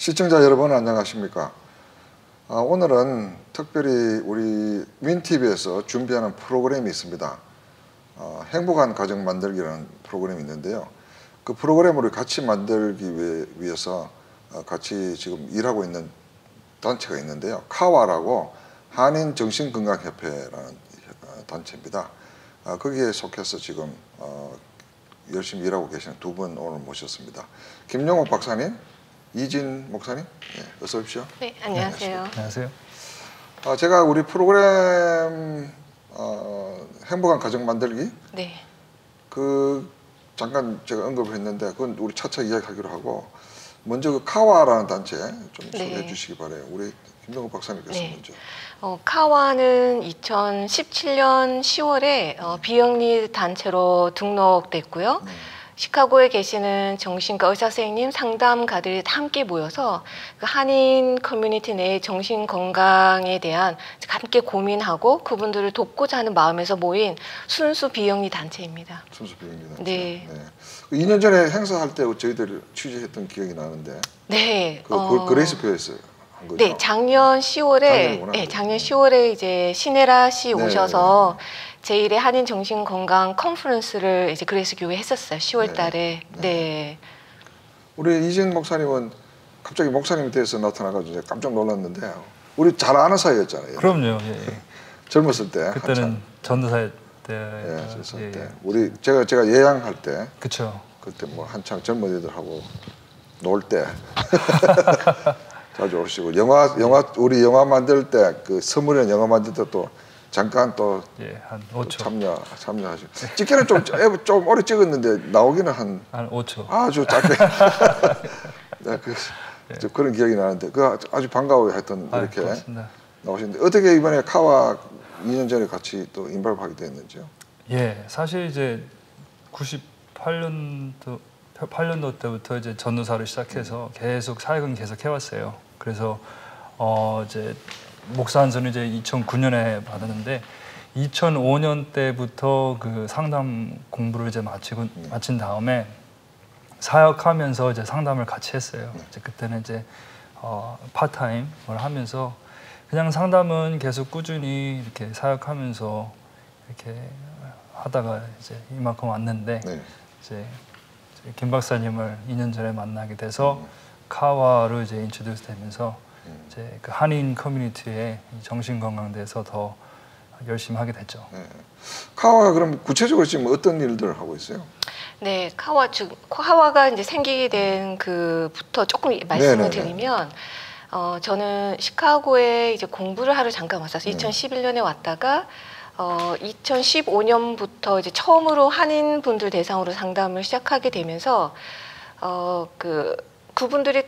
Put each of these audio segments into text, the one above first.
시청자 여러분 안녕하십니까? 오늘은 특별히 우리 윈TV에서 준비하는 프로그램이 있습니다. 행복한 가정 만들기라는 프로그램이 있는데요. 그 프로그램을 같이 만들기 위해서 같이 지금 일하고 있는 단체가 있는데요. 카와라고 한인정신건강협회라는 단체입니다. 거기에 속해서 지금 열심히 일하고 계시는 두 분 오늘 모셨습니다. 김용옥 박사님, 이진 목사님, 네, 어서 오십시오. 네, 안녕하세요. 네, 안녕하세요. 제가 우리 프로그램 행복한 가정 만들기, 네. 그 잠깐 제가 언급을 했는데 그건 우리 차차 이야기하기로 하고, 먼저 그 카와라는 단체 좀 소개해 주시기 바래요. 우리 김용옥 박사님께서 먼저. 카와는 2017년 10월에 비영리 단체로 등록됐고요. 시카고에 계시는 정신과 의사 선생님, 상담가들이 함께 모여서 그 한인 커뮤니티 내의 정신 건강에 대한 함께 고민하고 그분들을 돕고자 하는 마음에서 모인 순수 비영리 단체입니다. 순수 비영리 단체. 네. 2년 전에 행사할 때 저희들 취재했던 기억이 나는데. 네. 그레이스표에서 한 거죠? 네, 작년 10월에 작년 10월에 이제 신혜라 씨 오셔서 제1회 한인 정신 건강 컨퍼런스를 이제 그레이스 교회 했었어요. 10월 달에. 네. 우리 이진 목사님은 갑자기 목사님이 돼서 나타나가지고 깜짝 놀랐는데, 우리 잘 아는 사이였잖아요. 그럼요. 예. 젊었을 때. 그때는 한참. 전도사 때. 예, 때. 우리 제가 예양할 때. 그렇죠. 그때 뭐 한창 젊은이들하고 놀 때. 자주 오시고 우리 영화 만들 때 그 서문현 영화 만들 때 또 잠깐 또 한 5초 참여하시고. 찍기는 좀 오래 찍었는데 나오기는 한 5초. 아주 짧게. 네, 그런 기억이 나는데 아주 반가워요. 하여튼 이렇게 나오시는데, 어떻게 이번에 카와 2년 전에 같이 또 인발하게 됐는지요? 예, 사실 이제 98년도 때부터 이제 전도사를 시작해서 계속 사역은 계속 해왔어요. 그래서 이제 목사 안수는 이제 2009년에 받았는데 2005년 때부터 그 상담 공부를 이제 마친 다음에 사역하면서 이제 상담을 같이 했어요. 이제 그때는 이제 파트타임을 하면서 그냥 상담은 계속 꾸준히 이렇게 사역하면서 이렇게 하다가 이제 이만큼 왔는데 이제 김 박사님을 2년 전에 만나게 돼서 카와로 이제 인트로듀스 되면서 이제 그 한인 커뮤니티의 정신건강대에서 더 열심히 하게 됐죠. 카와가 그럼 구체적으로 지금 어떤 일들을 하고 있어요? 네, 카와가 이제 생기게 된 그부터 조금 말씀을 드리면, 저는 시카고에 이제 공부를 하러 잠깐 왔어요. 2011년에 왔다가 2015년부터 이제 처음으로 한인 분들 대상으로 상담을 시작하게 되면서 그분들이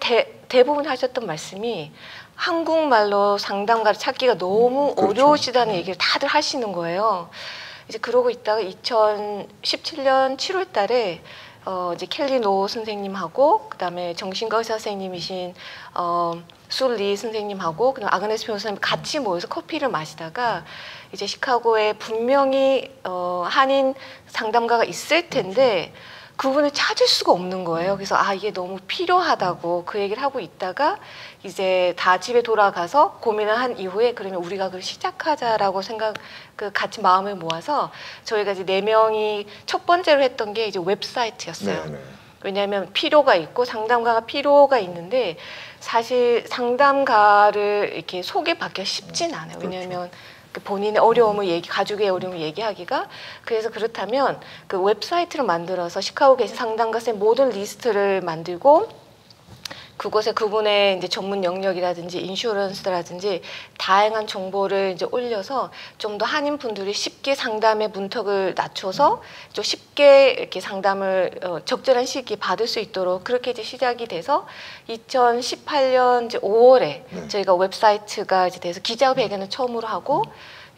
대부분 하셨던 말씀이 한국말로 상담가를 찾기가 너무 어려우시다는 얘기를 다들 하시는 거예요. 이제 그러고 있다가 2017년 7월 달에 이제 켈리 노 선생님하고 그다음에 정신과 의사 선생님이신 술리 선생님하고 그다음 아그네스 변호사님 같이 모여서 커피를 마시다가 이제 시카고에 분명히 한인 상담가가 있을 텐데 그분을 찾을 수가 없는 거예요. 그래서 이게 너무 필요하다고 그 얘기를 하고 있다가 이제 다 집에 돌아가서 고민을 한 이후에 그러면 우리가 그걸 시작하자라고 같이 마음을 모아서 저희가 이제 4명이 첫 번째로 했던 게 이제 웹사이트였어요. 왜냐하면 필요가 있고 상담가가 필요가 있는데 사실 상담가를 이렇게 소개받기가 쉽진 않아요. 왜냐하면 본인의 어려움을 가족의 어려움을 얘기하기가. 그래서 그렇다면 그 웹사이트를 만들어서 시카고 계신 상담가 선생님 모든 리스트를 만들고 그곳에 그분의 이제 전문 영역이라든지 인슈런스라든지 다양한 정보를 이제 올려서 좀 더 한인 분들이 쉽게 상담의 문턱을 낮춰서 좀 쉽게 이렇게 상담을 적절한 시기에 받을 수 있도록 그렇게 이제 시작이 돼서 2018년 이제 5월에 저희가 웹사이트가 이제 돼서 기자회견을 처음으로 하고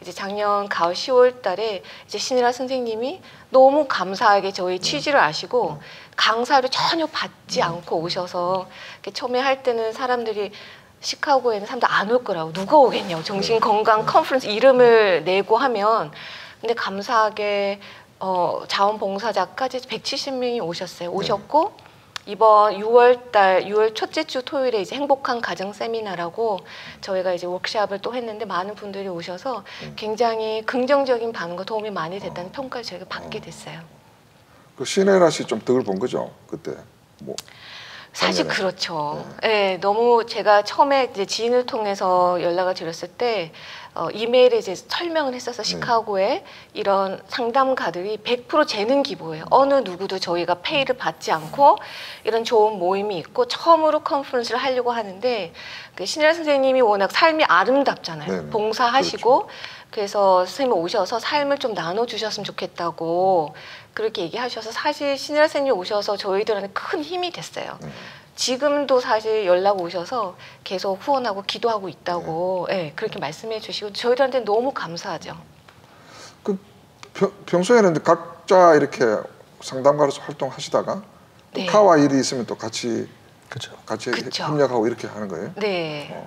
이제 작년 가을 10월 달에 이제 신혜라 선생님이 너무 감사하게 저희 취지를 아시고 강사를 전혀 받지 않고 오셔서 처음에 할 때는 사람들이 시카고에는 사람들 안 올 거라고 누가 오겠냐고 정신건강 컨퍼런스 이름을 내고 하면 근데 감사하게 자원봉사자까지 170명이 오셨어요. 오셨고 이번 6월 첫째 주 토요일에 이제 행복한 가정 세미나라고 저희가 이제 워크숍을 또 했는데 많은 분들이 오셔서 굉장히 긍정적인 반응과 도움이 많이 됐다는 평가를 저희가 받게 됐어요. 그 시네라 씨 좀 덕을 본 거죠 그때. 뭐 사실 작년에. 그렇죠. 네, 너무 제가 처음에 이제 지인을 통해서 연락을 드렸을 때 이메일에 이제 설명을 했어서 시카고에 이런 상담가들이 100% 재능 기부예요. 어느 누구도 저희가 페이를 받지 않고 이런 좋은 모임이 있고 처음으로 컨퍼런스를 하려고 하는데 그 신혜라 선생님이 워낙 삶이 아름답잖아요. 네네. 봉사하시고 그렇죠. 그래서 선생님 오셔서 삶을 좀 나눠주셨으면 좋겠다고 그렇게 얘기하셔서 사실 신혜라 선생님 오셔서 저희들한테 큰 힘이 됐어요. 지금도 사실 연락 오셔서 계속 후원하고 기도하고 있다고 네, 그렇게 말씀해 주시고 저희들한테 너무 감사하죠. 그 평소에는 각자 이렇게 상담가로서 활동하시다가 네. 또 카와 일이 있으면 또 같이 그렇죠. 그쵸. 협력하고 이렇게 하는 거예요. 네.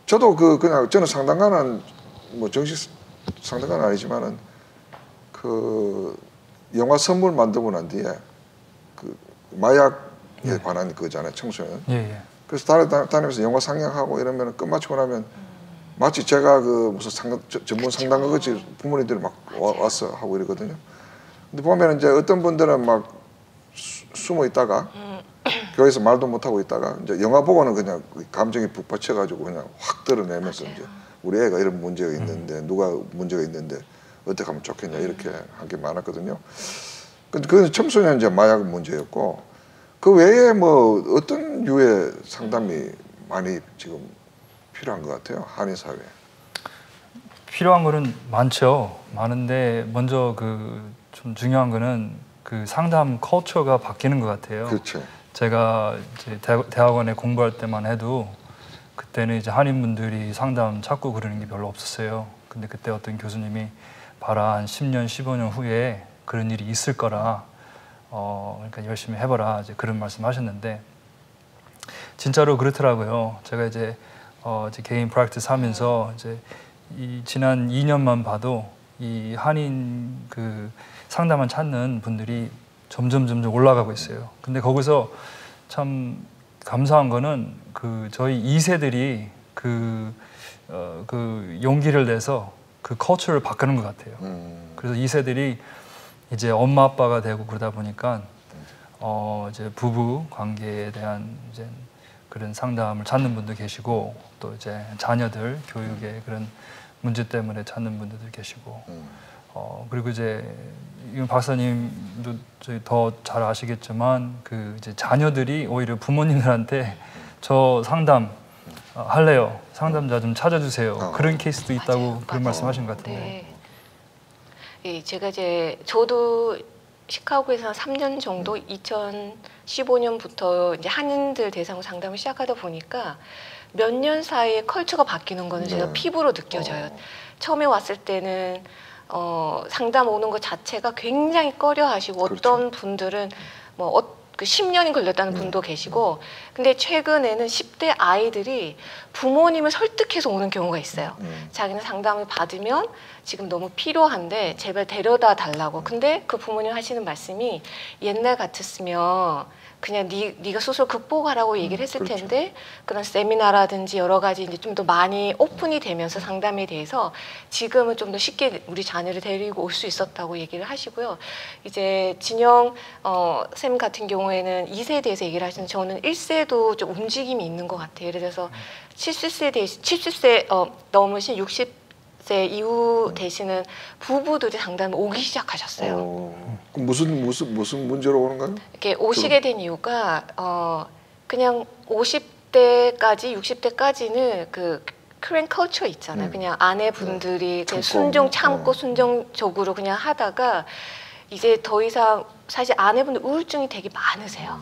저도 그냥 저는 상담가는 뭐 정식 상담가는 아니지만은 그 영화 선물 만들고 난 뒤에 그 마약에 관한 그거잖아요 청소년. 예. 그래서 다니면서 영화 상영하고 이러면 끝마치고 나면 마치 제가 그 무슨 전문 상담가 같이 부모님들이 막 와서 하고 이러거든요. 근데 보면 이제 어떤 분들은 막 숨어 있다가 교회에서 말도 못 하고 있다가 이제 영화 보고는 그냥 감정이 북받쳐가지고 그냥 확 드러내면서 이제 우리 애가 이런 문제가 있는데 누가 문제가 있는데 어떻게 하면 좋겠냐 이렇게 한 게 많았거든요. 근데 그건 청소년 이제 마약 문제였고 그 외에 뭐 어떤 유의 상담이 많이 지금 필요한 것 같아요 한인 사회에. 필요한 거는 많죠. 많은데 먼저 그 좀 중요한 거는 그 상담 컬처가 바뀌는 것 같아요. 그렇죠. 제가 이제 대학원에 공부할 때만 해도 그때는 이제 한인분들이 상담 찾고 그러는 게 별로 없었어요. 근데 그때 어떤 교수님이 봐라 한 10년, 15년 후에 그런 일이 있을 거라 그러니까 열심히 해봐라 이제 그런 말씀하셨는데 진짜로 그렇더라고요. 제가 이제 개인 프랙티스 하면서 이제 이 지난 2년만 봐도 이 한인 그 상담을 찾는 분들이 점점 올라가고 있어요. 근데 거기서 참 감사한 거는 그 저희 2세들이 그 용기를 내서 그 컬처를 바꾸는 것 같아요. 그래서 2세들이 이제 엄마 아빠가 되고 그러다 보니까 이제 부부 관계에 대한 이제 그런 상담을 찾는 분도 계시고 또 이제 자녀들 교육에 그런 문제 때문에 찾는 분들도 계시고 그리고 이제 이 박사님도 더 잘 아시겠지만 그 이제 자녀들이 오히려 부모님들한테 저 상담 할래요. 상담자 좀 찾아주세요. 그런 케이스도 있다고 맞아요. 그런 말씀하신 것 같은데. 네. 예, 제가 이제 저도 시카고에서 한 3년 정도 2015년부터 이제 한인들 대상으로 상담을 시작하다 보니까 몇 년 사이에 컬처가 바뀌는 거는 제가 피부로 느껴져요. 처음에 왔을 때는 상담 오는 것 자체가 굉장히 꺼려하시고 그렇죠. 어떤 분들은 뭐 그 10년이 걸렸다는 분도 계시고 근데 최근에는 10대 아이들이 부모님을 설득해서 오는 경우가 있어요. 자기는 상담을 받으면 지금 너무 필요한데 제발 데려다 달라고. 근데 그 부모님 하시는 말씀이 옛날 같았으면 그냥 네가 스스로 극복하라고 얘기를 했을 그렇죠. 텐데 그런 세미나라든지 여러 가지 이제 좀 더 많이 오픈이 되면서 상담에 대해서 지금은 좀 더 쉽게 우리 자녀를 데리고 올 수 있었다고 얘기를 하시고요. 이제 진영 쌤 같은 경우에는 2세대에서 얘기를 하시는 저는 1세도 좀 움직임이 있는 것 같아요. 예를 들어서 70세 넘으신 60세 이후 되시는 부부들이 상담 오기 시작하셨어요. 그럼 무슨 문제로 오는가요? 이렇게 오시게 된 이유가 그냥 50대까지 60대까지는 그 크랜 컬처 있잖아요. 그냥 아내분들이 그냥 참고 순종적으로 그냥 하다가 이제 더 이상 사실 아내분들 우울증이 되게 많으세요.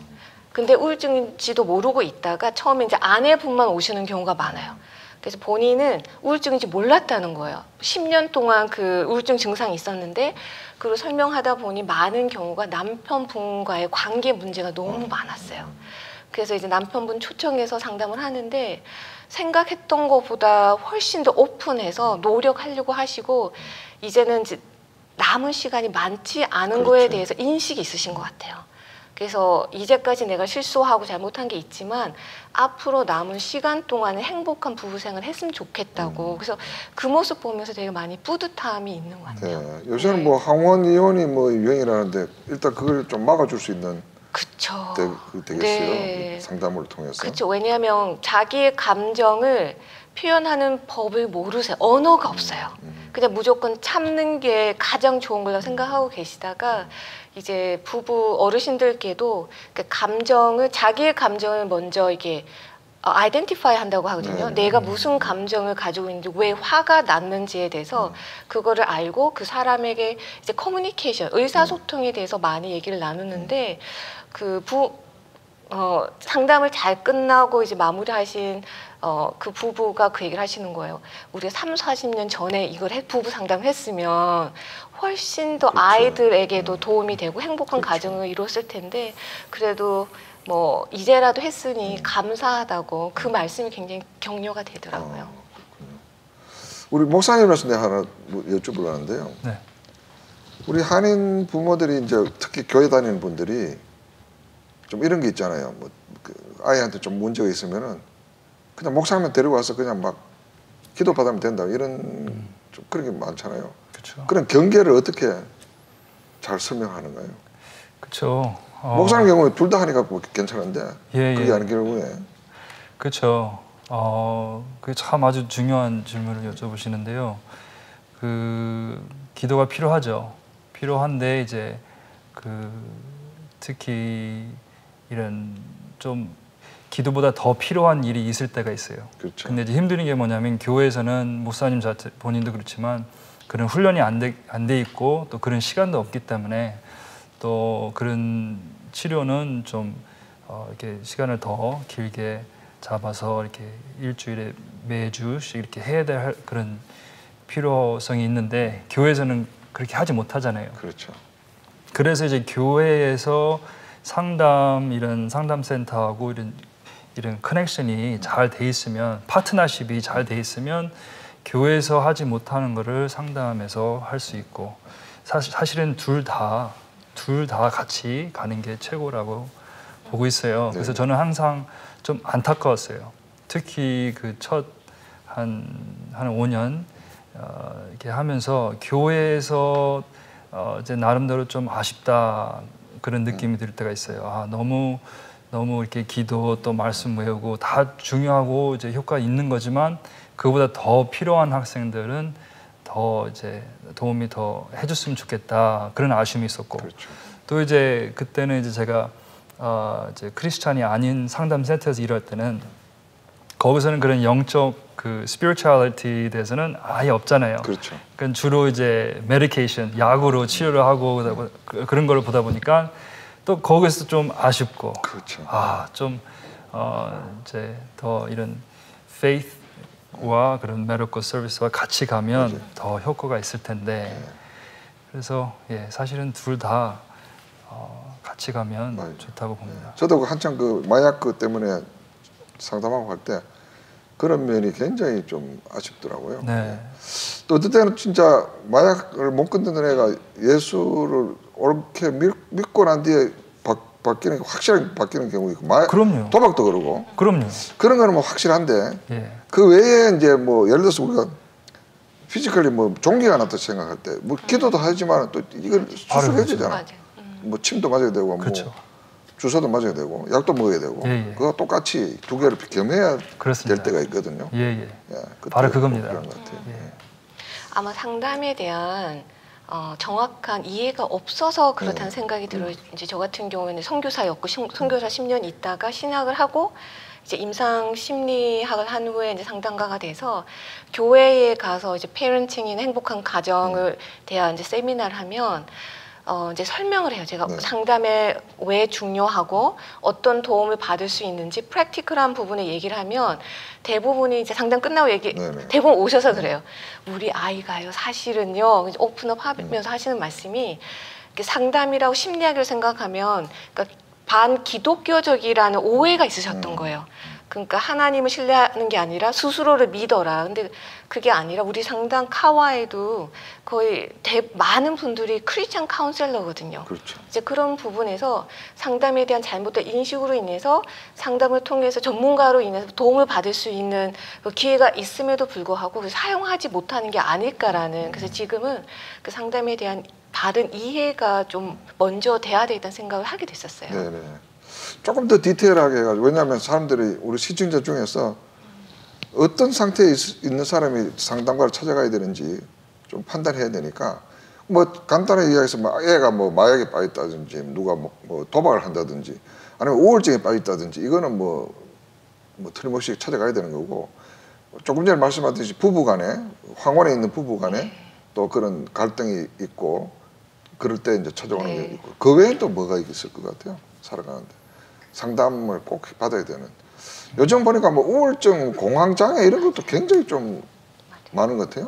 근데 우울증인지도 모르고 있다가 처음에 이제 아내분만 오시는 경우가 많아요. 그래서 본인은 우울증인지 몰랐다는 거예요. 10년 동안 그 우울증 증상이 있었는데 그걸 설명하다 보니 많은 경우가 남편분과의 관계 문제가 너무 많았어요. 그래서 이제 남편분 초청해서 상담을 하는데 생각했던 것보다 훨씬 더 오픈해서 노력하려고 하시고 이제는 이제 남은 시간이 많지 않은 그렇죠. 거에 대해서 인식이 있으신 것 같아요. 그래서 이제까지 내가 실수하고 잘못한 게 있지만 앞으로 남은 시간 동안에 행복한 부부 생활을 했으면 좋겠다고. 그래서 그 모습 보면서 되게 많이 뿌듯함이 있는 것 같아요. 네. 요새는 뭐 항원 이혼이 뭐 유행이라는데 일단 그걸 좀 막아줄 수 있는 그쵸. 되겠어요. 네. 상담을 통해서. 그렇죠. 왜냐하면 자기의 감정을 표현하는 법을 모르세요. 언어가 없어요. 그냥 무조건 참는 게 가장 좋은 거라고 생각하고 계시다가 이제 부부 어르신들께도 그 감정을 자기의 감정을 먼저 이게 아이덴티파이 한다고 하거든요. 내가 무슨 감정을 가지고 있는지 왜 화가 났는지에 대해서 그거를 알고 그 사람에게 이제 커뮤니케이션, 의사소통에 대해서 많이 얘기를 나누는데 그 상담을 잘 끝나고 이제 마무리하신 그 부부가 그 얘기를 하시는 거예요. 우리가 40년 전에 이걸 부부 상담을 했으면 훨씬 더 그렇죠. 아이들에게도 도움이 되고 행복한 가정을 이뤘을 텐데 그래도 뭐 이제라도 했으니 감사하다고 그 말씀이 굉장히 격려가 되더라고요. 우리 목사님으로서 내가 하나 여쭤보려 하는데요. 네. 우리 한인 부모들이 이제 특히 교회 다니는 분들이 좀 이런 게 있잖아요. 뭐 그 아이한테 좀 문제가 있으면은 그냥 목사님 데리고 와서 그냥 막 기도 받으면 된다 이런 좀 그런 게 많잖아요. 그렇죠. 그런 경계를 어떻게 잘 설명하는가요? 그렇죠. 목사님 경우에 둘 다 하니까 뭐 괜찮은데 예, 그게 예. 아닌 경우에 그렇죠. 그게 참 아주 중요한 질문을 여쭤보시는데요. 그 기도가 필요하죠. 필요한데 이제 그 특히 이런 좀 기도보다 더 필요한 일이 있을 때가 있어요. 그렇죠. 근데 이제 힘든 게 뭐냐면 교회에서는 목사님 자체 본인도 그렇지만 그런 훈련이 안 돼 있고 또 그런 시간도 없기 때문에 또 그런 치료는 좀 이렇게 시간을 더 길게 잡아서 이렇게 일주일에 매주씩 이렇게 해야 될 그런 필요성이 있는데 교회에서는 그렇게 하지 못하잖아요. 그렇죠. 그래서 이제 교회에서 이런 상담센터하고 이런 커넥션이 잘 돼 있으면 파트너십이 잘 돼 있으면 교회에서 하지 못하는 거를 상담에서 할 수 있고 사실은 둘 다 같이 가는 게 최고라고 보고 있어요. 그래서 저는 항상 좀 안타까웠어요. 특히 그 첫 한 5년 이렇게 하면서 교회에서 이제 나름대로 좀 아쉽다 그런 느낌이 들 때가 있어요. 너무 이렇게 기도 또 말씀 외우고 다 중요하고 이제 효과 있는 거지만 그보다 더 필요한 학생들은 더 이제 도움이 더 해줬으면 좋겠다 그런 아쉬움이 있었고 그렇죠. 또 이제 그때는 이제 제가 이제 크리스찬이 아닌 상담 센터에서 일할 때는 거기서는 그런 영적 그 spirituality에 대해서는 아예 없잖아요. 그렇죠. 그러니까 주로 이제 medication, 약으로 치료를 하고 그런 걸 보다 보니까 또 거기서 좀 아쉽고, 그렇죠. 좀 이제 더 이런 faith와 그런 medical service와 같이 가면 더 효과가 있을 텐데, 그래서 사실은 둘 다 같이 가면 좋다고 봅니다. 저도 한창 그 마약 그 때문에 상담하고 할 때 그런 면이 굉장히 좀 아쉽더라고요. 네. 또 어떨 때는 진짜 마약을 못 끊는 애가 예수를 옳게 믿고 난 뒤에 바뀌는 확실하게 바뀌는 경우 있고 그럼요. 도박도 그러고 그럼요. 그런 거는 뭐 확실한데 예. 그 외에 이제 뭐 예를 들어서 우리가 피지컬리 뭐 종기가 났다 생각할 때 뭐 기도도 하지만 또 이걸 수술해야 되잖아. 맞아요. 뭐 침도 맞아야 되고 그렇죠. 뭐 주사도 맞아야 되고 약도 먹어야 되고 그거 똑같이 두 개를 겸해야 그렇습니다. 될 때가 있거든요. 예. 그때 바로 그겁니다. 그런 것 같아요. 아마 상담에 대한 정확한 이해가 없어서 그렇다는 생각이 들어요. 이제 저 같은 경우에는 선교사였고 선교사 10년 있다가 신학을 하고 이제 임상 심리학을 한 후에 이제 상담가가 돼서 교회에 가서 이제 페런팅이나 행복한 가정을 대한 이제 세미나를 하면 이제 설명을 해요. 제가 상담에 왜 중요하고 어떤 도움을 받을 수 있는지 프랙티컬한 부분을 얘기를 하면 대부분이 이제 상담 끝나고 대부분 오셔서 그래요. 우리 아이가요, 사실은요, 오픈업 하면서 하시는 말씀이 상담이라고 심리학을 생각하면 그러니까 반기독교적이라는 오해가 있으셨던 거예요. 그러니까 하나님을 신뢰하는 게 아니라 스스로를 믿어라. 근데 그게 아니라 우리 상담 카와에도 거의 많은 분들이 크리스찬 카운셀러거든요. 그렇죠. 이제 그런 부분에서 상담에 대한 잘못된 인식으로 인해서 상담을 통해서 전문가로 인해서 도움을 받을 수 있는 그 기회가 있음에도 불구하고 사용하지 못하는 게 아닐까라는, 그래서 지금은 그 상담에 대한 다른 이해가 좀 먼저 돼야 되겠다는 생각을 하게 됐었어요. 네네. 조금 더 디테일하게 해가지고, 왜냐하면 사람들이 우리 시청자 중에서 어떤 상태에 있는 사람이 상담가를 찾아가야 되는지 좀 판단해야 되니까, 뭐 간단하게 이야기해서 뭐 애가 뭐 마약에 빠졌다든지, 누가 뭐 도박을 한다든지, 아니면 우울증에 빠졌다든지, 이거는 뭐 틀림없이 찾아가야 되는 거고, 조금 전에 말씀하셨듯이 부부간에, 황혼에 있는 부부간에 또 그런 갈등이 있고 그럴 때 이제 찾아오는 게 있고, 그 외에 또 뭐가 있을 것 같아요, 살아가는데. 상담을 꼭 받아야 되는. 요즘 보니까 뭐 우울증, 공황장애 이런 것도 굉장히 좀 많은 것 같아요.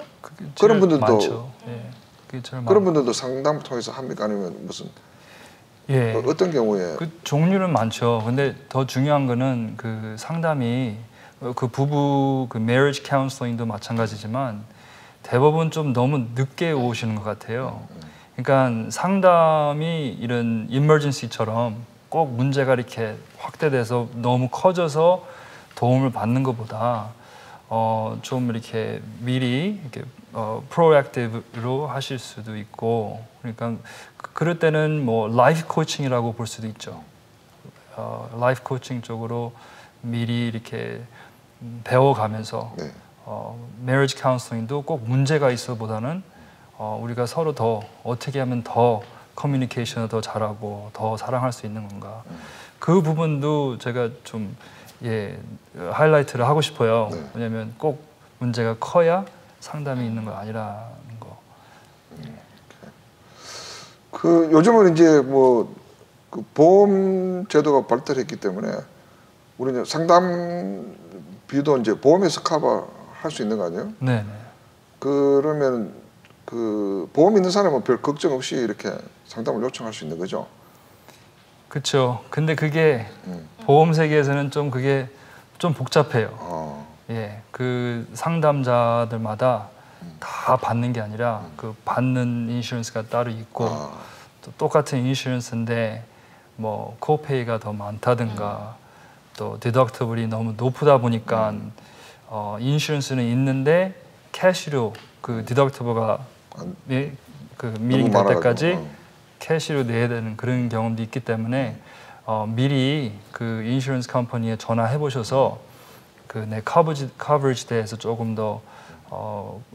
그런 분들도 많죠. 예, 그게 제일 그런 분들도 상담을 통해서 합니까? 아니면 무슨 예. 어떤 경우에? 그 종류는 많죠. 근데 더 중요한 거는 그 상담이 그 부부 그 marriage counseling도 마찬가지지만 대부분 좀 너무 늦게 오시는 것 같아요. 그러니까 상담이 이런 emergency처럼 꼭 문제가 이렇게 확대돼서 너무 커져서 도움을 받는 것보다 좀 이렇게 미리 이렇게 proactive로 하실 수도 있고, 그러니까 그럴 때는 뭐 라이프 코칭이라고 볼 수도 있죠. 라이프 코칭 쪽으로 미리 이렇게 배워가면서 네. marriage counseling도 꼭 문제가 있어보다는 우리가 서로 더 어떻게 하면 더 커뮤니케이션을 더 잘하고 더 사랑할 수 있는 건가, 그 부분도 제가 좀 하이라이트를 하고 싶어요. 네. 왜냐하면 꼭 문제가 커야 상담이 있는 거 아니라는 거. 그 요즘은 이제 뭐 그 보험 제도가 발달했기 때문에 우리는 상담비도 이제 보험에서 커버할 수 있는 거 아니에요? 네. 그러면 그 보험 있는 사람은 별 걱정 없이 이렇게 상담을 요청할 수 있는 거죠. 그렇죠. 근데 그게 보험 세계에서는 좀 그게 좀 복잡해요. 예, 그 상담자들마다 다 받는 게 아니라 그 받는 인슈런스가 따로 있고 또 똑같은 인슈런스인데 뭐 코페이가 더 많다든가 또 디덕터블이 너무 높다 보니까 인슈런스는 있는데 캐시로 그 디덕터블가 그 미링 될 때까지 캐시로 내야 되는 그런 경험도 있기 때문에 미리 그 인슈런스 컴퍼니에 전화해 보셔서 그 내 커버리지 대해서 조금 더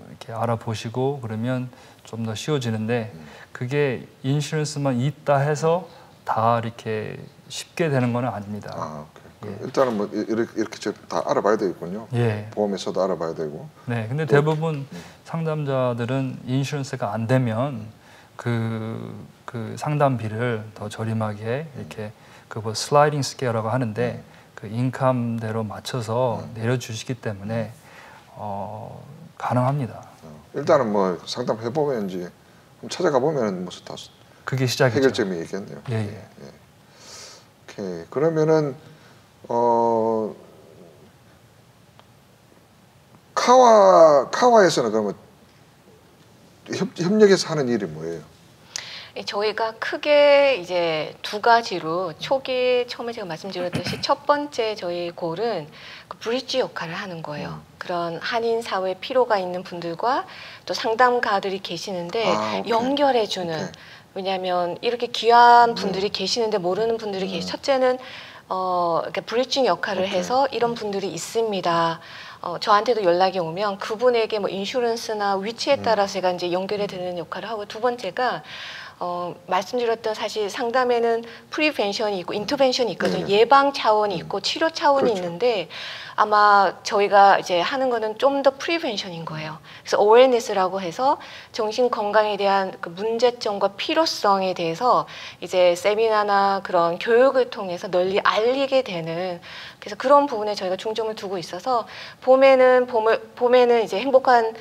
이렇게 알아보시고 그러면 좀 더 쉬워지는데, 그게 인슈런스만 있다 해서 다 이렇게 쉽게 되는 건 아닙니다. 일단은 뭐 이렇게 다 알아봐야 되겠군요. 예. 보험에서도 알아봐야 되고. 네, 근데 대부분 상담자들은 인슈런스가 안 되면 그 상담비를 더 저렴하게 이렇게 그 뭐 슬라이딩 스케어라고 하는데 그 인컴대로 맞춰서 내려주시기 때문에 가능합니다. 일단은 뭐 상담해 보면 이제 찾아가 보면 무슨 다 그게 시작이죠. 해결점이 있겠네요. 예. 오케이. 그러면은 카와에서는 그러면 협력해서 하는 일이 뭐예요? 저희가 크게 이제 두 가지로 초기 처음에 제가 말씀드렸듯이 첫 번째 저희 골은 그 브릿지 역할을 하는 거예요. 그런 한인 사회에 필요가 있는 분들과 또 상담가들이 계시는데 연결해주는. 왜냐하면 이렇게 귀한 분들이 계시는데 모르는 분들이 계시. 첫째는 이렇게 브리징 역할을 해서 이런 분들이 있습니다. 저한테도 연락이 오면 그분에게 뭐 인슈런스나 위치에 따라서 제가 이제 연결해 드리는 역할을 하고, 두 번째가 말씀드렸던 사실 상담에는 프리벤션이 있고 인터벤션이 있거든요. 예방 차원이 있고 치료 차원이 있는데 아마 저희가 이제 하는 거는 좀 더 프리벤션인 거예요. 그래서 어웨어니스라고 해서 정신 건강에 대한 그 문제점과 필요성에 대해서 이제 세미나나 그런 교육을 통해서 널리 알리게 되는 그래서 그런 부분에 저희가 중점을 두고 있어서 봄에는 이제 행복한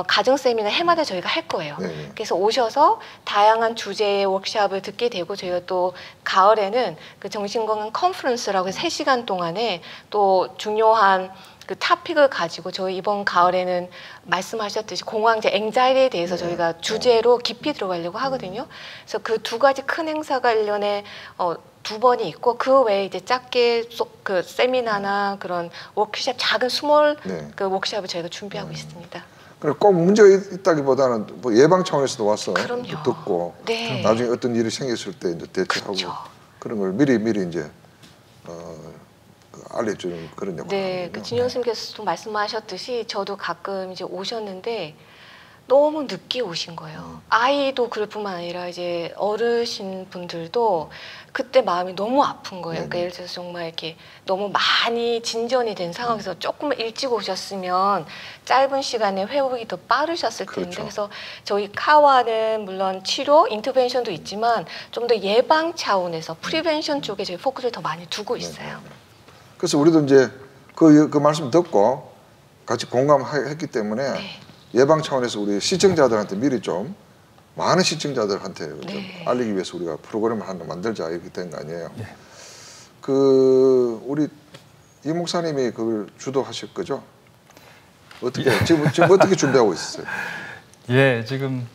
가정 세미나 해마다 저희가 할 거예요. 네. 그래서 오셔서 다양한 주제의 워크숍을 듣게 되고 저희가 또 가을에는 그 정신건강 컨퍼런스라고 해서 3시간 동안에 또 중요한 그 토픽을 가지고 저희 이번 가을에는 말씀하셨듯이 공황제, 앵자이티에 대해서 저희가 주제로 깊이 들어가려고 하거든요. 그래서 그 2가지 큰 행사 관련해 2번이 있고 그 외에 이제 작게 그 세미나나 그런 워크숍 작은 스몰 네. 그 워크숍을 저희가 준비하고 있습니다. 그래 꼭 문제가 있다기보다는 뭐 예방 차원에서도 와서 그럼요. 듣고 네. 나중에 어떤 일이 생겼을 때 이제 대처하고 그렇죠. 그런 걸 미리 이제 알려주는 그런 역할을 네, 하거든요. 그 진영 선생님께서도 말씀하셨듯이 저도 가끔 이제 오셨는데 너무 늦게 오신 거예요. 아이도 그럴 뿐만 아니라 이제 어르신 분들도 그때 마음이 너무 아픈 거예요. 그러니까 예를 들어서 정말 이렇게 너무 많이 진전이 된 상황에서 조금 일찍 오셨으면 짧은 시간에 회복이 더 빠르셨을 텐데 그렇죠. 그래서 저희 카와는 물론 치료, 인터벤션도 있지만 좀 더 예방 차원에서 프리벤션 쪽에 저희 포커스를 더 많이 두고 있어요. 그래서 우리도 이제 그 말씀 듣고 같이 공감했기 때문에 네. 예방 차원에서 우리 시청자들한테 미리 좀 많은 시청자들한테 좀 네. 알리기 위해서 우리가 프로그램을 하나 만들자 이렇게 된 거 아니에요. 예. 그 우리 이 목사님이 그걸 주도하실 거죠? 어떻게 지금 어떻게 준비하고 있어요? 예, 지금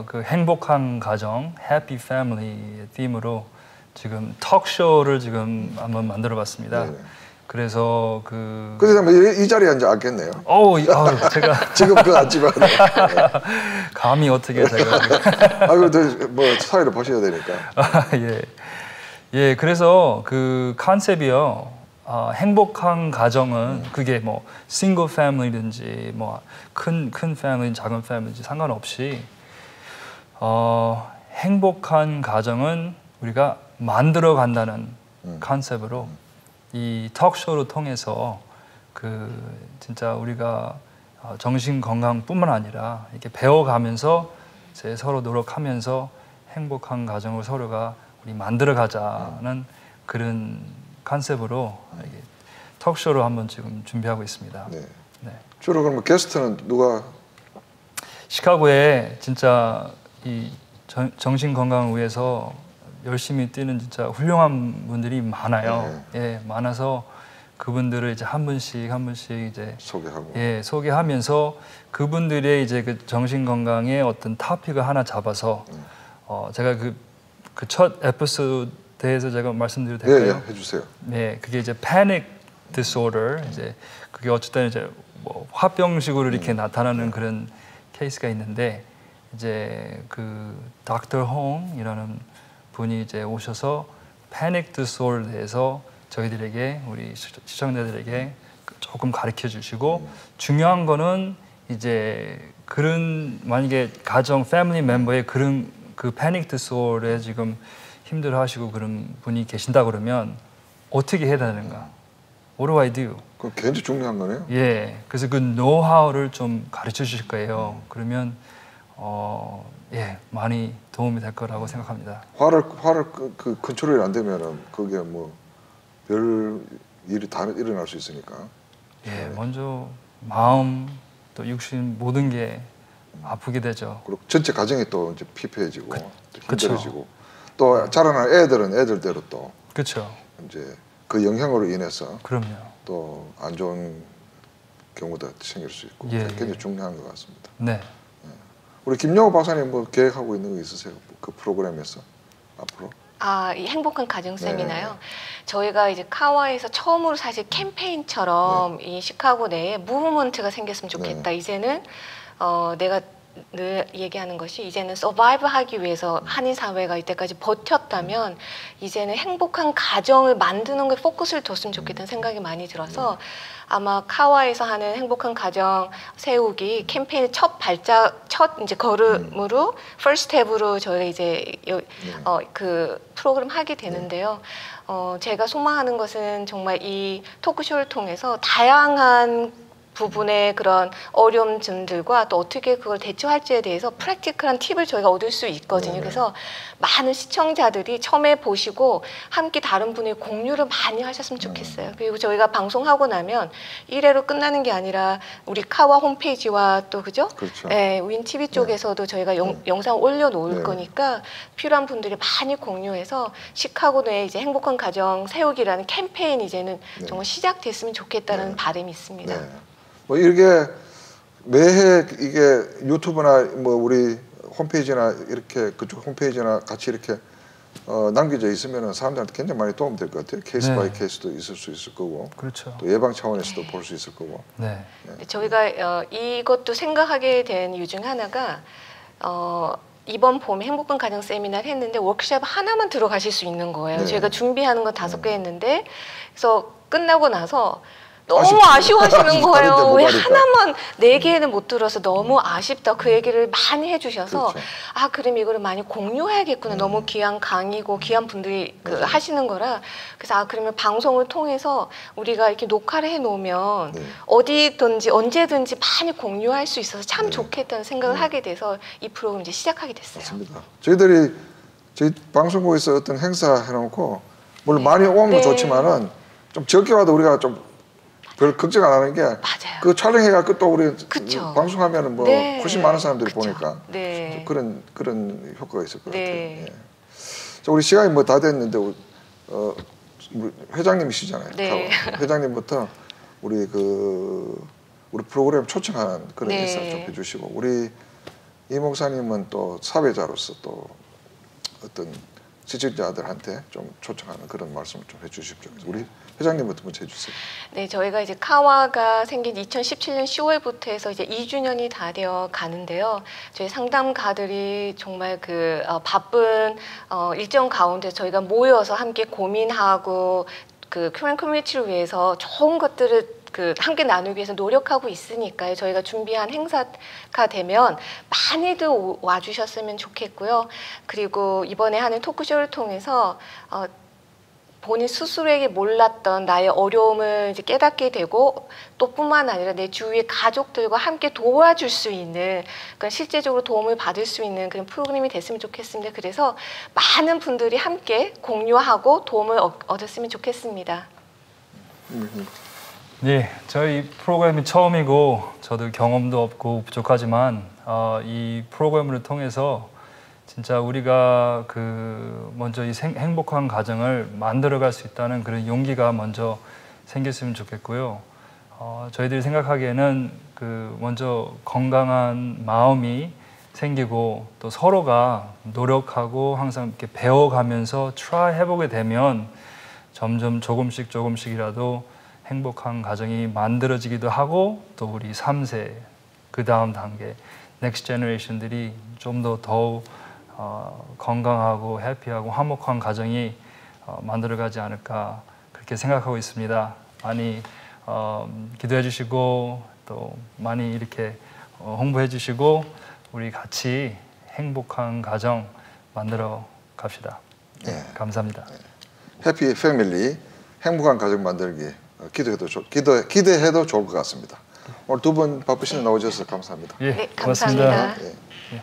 그 행복한 가정, Happy Family 팀으로 지금 톡쇼를 지금 한번 만들어봤습니다. 네네. 그래서 그래서 이 자리에 앉아 앉겠네요. 제가 지금 그거 앉지만 감히 어떻게 제가 그래도 뭐 사회를 보셔야 되니까. 예, 그래서 그 컨셉이요. 행복한 가정은 그게 뭐 싱글 패밀리든지 뭐 큰 패밀리, 작은 패밀리든지 상관없이 행복한 가정은 우리가 만들어 간다는 컨셉으로 이 톡쇼를 통해서 그 진짜 우리가 정신 건강뿐만 아니라 이렇게 배워가면서 이제 서로 노력하면서 행복한 가정을 서로가 우리 만들어 가자는 그런 컨셉으로 이렇게 톡쇼를 한번 지금 준비하고 있습니다. 네. 네. 주로 그러면 게스트는 누가? 시카고에 진짜 이 정신 건강을 위해서 열심히 뛰는 진짜 훌륭한 분들이 많아요. 예, 많아서 그분들을 이제 한 분씩 이제 소개하고. 예, 소개하면서 그분들의 이제 그 정신 건강의 어떤 토픽을 하나 잡아서 제가 그 첫 에피소드에서 제가 말씀드려도 될까요? 예, 해주세요. 네, 그게 이제 panic disorder 이제 그게 어쨌든 이제 뭐 화병식으로 이렇게 나타나는 그런 케이스가 있는데 이제 그 닥터 홍이라는 분이 이제 오셔서 패닉 디소더에 대해서 저희들에게 우리 시청자들에게 조금 가르쳐 주시고 중요한 거는 이제 그런 만약에 가정 패밀리 멤버의 그런 그 패닉 디소더에 지금 힘들어하시고 그런 분이 계신다 그러면 어떻게 해야 되는가? What do I do? 그건 굉장히 중요한 거네요. 예, 그래서 그 노하우를 좀 가르쳐 주실 거예요. 그러면 예, 많이 도움이 될 거라고 생각합니다. 화를 그 컨트롤이 안 되면은 그게 뭐 별 일이 다 일어날 수 있으니까. 예, 먼저 마음 또 육신 모든 게 아프게 되죠. 그리고 전체 가정이 또 이제 피폐해지고 또 그쵸. 힘들어지고 또 자라는 애들은 애들대로 또 그렇죠. 이제 그 영향으로 인해서 그럼요. 또 안 좋은 경우도 생길 수 있고 예, 굉장히 예. 중요한 것 같습니다. 네. 우리 김영호 박사님 뭐 계획하고 있는 거 있으세요? 그 프로그램에서 앞으로? 이 행복한 가정 세미나요. 저희가 이제 카와에서 처음으로 사실 캠페인처럼 이 시카고 내에 무브먼트가 생겼으면 좋겠다. 이제는 내가 늘 얘기하는 것이 이제는 서바이브 하기 위해서 한인 사회가 이때까지 버텼다면 이제는 행복한 가정을 만드는 거에 포커스를 뒀으면 좋겠다는 생각이 많이 들어서 아마 카와에서 하는 행복한 가정 세우기 캠페인의 첫 이제 걸음으로 first step으로 저희가 이제 그 프로그램 하게 되는데요. 제가 소망하는 것은 정말 이 토크쇼를 통해서 다양한 부분의 그런 어려움들과 또 어떻게 그걸 대처할지에 대해서 프랙티컬한 팁을 저희가 얻을 수 있거든요. 네. 그래서 많은 시청자들이 처음에 보시고 함께 다른 분의 공유를 많이 하셨으면 좋겠어요. 그리고 저희가 방송하고 나면 이래로 끝나는 게 아니라 우리 카와 홈페이지와 또 그죠? 그렇죠. 네, 윈 TV 쪽에서도 저희가 영상 올려놓을 네. 거니까 필요한 분들이 많이 공유해서 시카고 내 이제 행복한 가정 세우기라는 캠페인 이제는 네. 정말 시작됐으면 좋겠다는 네. 바람이 있습니다. 네. 뭐 이렇게 매해 이게 유튜브나 뭐 우리 홈페이지나 이렇게 그쪽 홈페이지나 같이 이렇게 남겨져 있으면은 사람들한테 굉장히 많이 도움 될 것 같아요. 케이스 네. 바이 케이스도 있을 수 있을 거고, 그렇죠. 또 예방 차원에서도 볼 수 있을 거고. 네. 저희가 이것도 생각하게 된 이유 중 하나가 이번 봄에 행복한 가정 세미나를 했는데 워크숍 하나만 들어가실 수 있는 거예요. 네. 저희가 준비하는 건 5개 했는데 그래서 끝나고 나서 너무 아쉽죠. 아쉬워하시는 다른데 거예요. 못 왜 가니까. 하나만 4개는 못 들어서 너무 아쉽다. 그 얘기를 많이 해주셔서 그렇죠. 아 그럼 이거를 많이 공유해야겠구나. 너무 귀한 강의고 귀한 분들이 그 하시는 거라 그래서 아 그러면 방송을 통해서 우리가 이렇게 녹화를 해놓으면 네. 어디든지 언제든지 많이 공유할 수 있어서 참 네. 좋겠다는 생각을 하게 돼서 이 프로그램 이제 시작하게 됐어요. 맞습니다. 저희들이 저희 방송국에서 어떤 행사 해놓고 물론 네. 많이 오면 네. 좋지만은 좀 적게 와도 우리가 좀 별 걱정 안 하는 게 맞아요. 그 촬영해가 또 우리 그쵸. 방송하면은 뭐 네. 훨씬 많은 사람들이 그쵸. 보니까 네. 그런 효과가 있을 것 네. 같아요. 예. 자, 우리 시간이 뭐 다 됐는데 우리 회장님이시잖아요. 네. 회장님부터 우리 프로그램 초청한 그런 네. 인사를 좀 해주시고 우리 이 목사님은 또 사회자로서 또 어떤 시청자들한테 좀 초청하는 그런 말씀을 좀 해주십시오. 우리 회장님부터 먼저 해주세요. 네, 저희가 이제 카와가 생긴 2017년 10월부터 해서 이제 2주년이 다 되어 가는데요. 저희 상담가들이 정말 그 바쁜 일정 가운데 저희가 모여서 함께 고민하고 그 코리안 커뮤니티를 위해서 좋은 것들을 그 함께 나누기 위해서 노력하고 있으니까요. 저희가 준비한 행사가 되면 많이들 와주셨으면 좋겠고요. 그리고 이번에 하는 토크쇼를 통해서 본인 스스로에게 몰랐던 나의 어려움을 이제 깨닫게 되고 또 뿐만 아니라 내 주위의 가족들과 함께 도와줄 수 있는 그러니까 실제적으로 도움을 받을 수 있는 그런 프로그램이 됐으면 좋겠습니다. 그래서 많은 분들이 함께 공유하고 도움을 얻었으면 좋겠습니다. 네, 저희 프로그램이 처음이고 저도 경험도 없고 부족하지만 이 프로그램을 통해서 진짜 우리가 먼저 이 행복한 가정을 만들어갈 수 있다는 그런 용기가 먼저 생겼으면 좋겠고요. 저희들이 생각하기에는 먼저 건강한 마음이 생기고 또 서로가 노력하고 항상 이렇게 배워가면서 트라이 해보게 되면 점점 조금씩이라도 행복한 가정이 만들어지기도 하고 또 우리 3세 그 다음 단계 넥스트 제너레이션들이 좀 더 건강하고 해피하고 화목한 가정이 만들어가지 않을까 그렇게 생각하고 있습니다. 많이 기도해 주시고 또 많이 이렇게 홍보해 주시고 우리 같이 행복한 가정 만들어 갑시다. 네. 감사합니다. 해피 패밀리 행복한 가정 만들기 기대해도 좋을 것 같습니다. 오늘 두 분 바쁘시는 나오셔서 감사합니다. 예, 네, 고맙습니다. 감사합니다. 예.